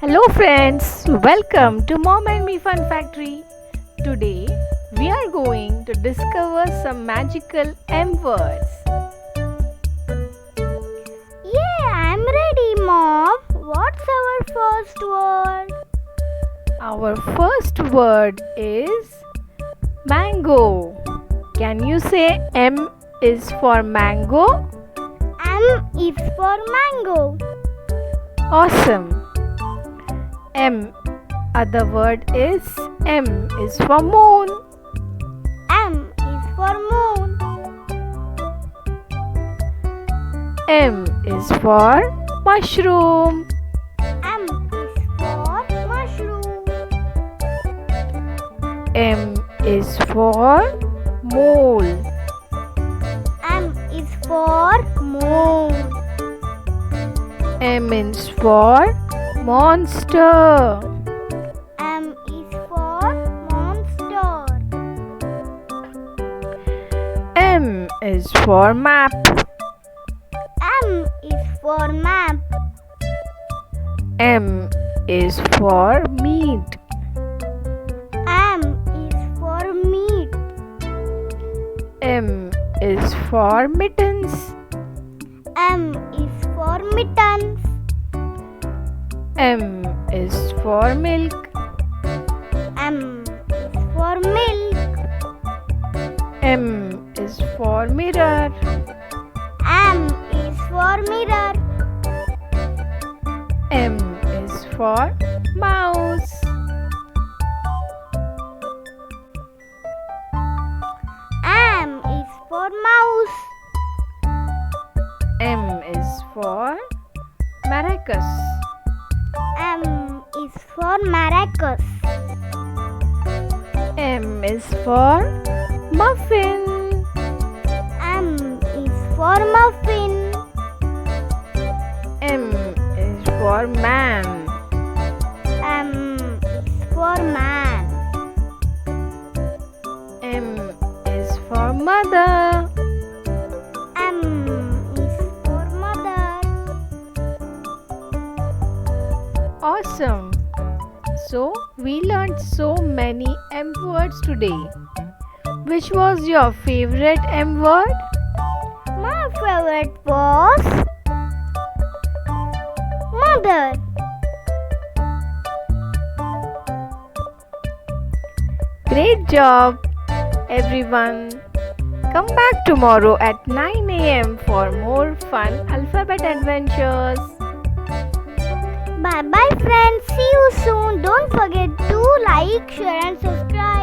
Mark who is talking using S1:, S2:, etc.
S1: Hello friends, welcome to Mom and Me Fun Factory. Today we are going to discover some magical M words.
S2: Yeah, I'm ready, Mom. What's our first word?
S1: Our first word is mango. Can you say M is for mango?
S2: M is for mango.
S1: Awesome. M. Other word is M is for moon.
S2: M is for moon.
S1: M is for mushroom.
S2: M is for mushroom.
S1: M is for mole.
S2: M is for moon.
S1: M is for monster.
S2: M is for monster.
S1: M is for map.
S2: M is for map.
S1: M is for meat.
S2: M is for meat.
S1: M is for mittens.
S2: M is for mittens.
S1: M is for milk.
S2: M is for milk.
S1: M is for mirror.
S2: M is for mirror.
S1: M is for mouse.
S2: M is for mouse.
S1: M is for maracas.
S2: M is for maracas.
S1: M is for muffin.
S2: M is for muffin.
S1: M is for man.
S2: M is for man.
S1: M is for mother.
S2: M is for mother.
S1: Awesome. So, we learned so many M words today. Which was your favorite M word?
S2: My favorite was mother.
S1: Great job, everyone. Come back tomorrow at 9 a.m. for more fun alphabet adventures.
S2: Bye bye, friends. See you soon. Don't forget to like, share, and subscribe.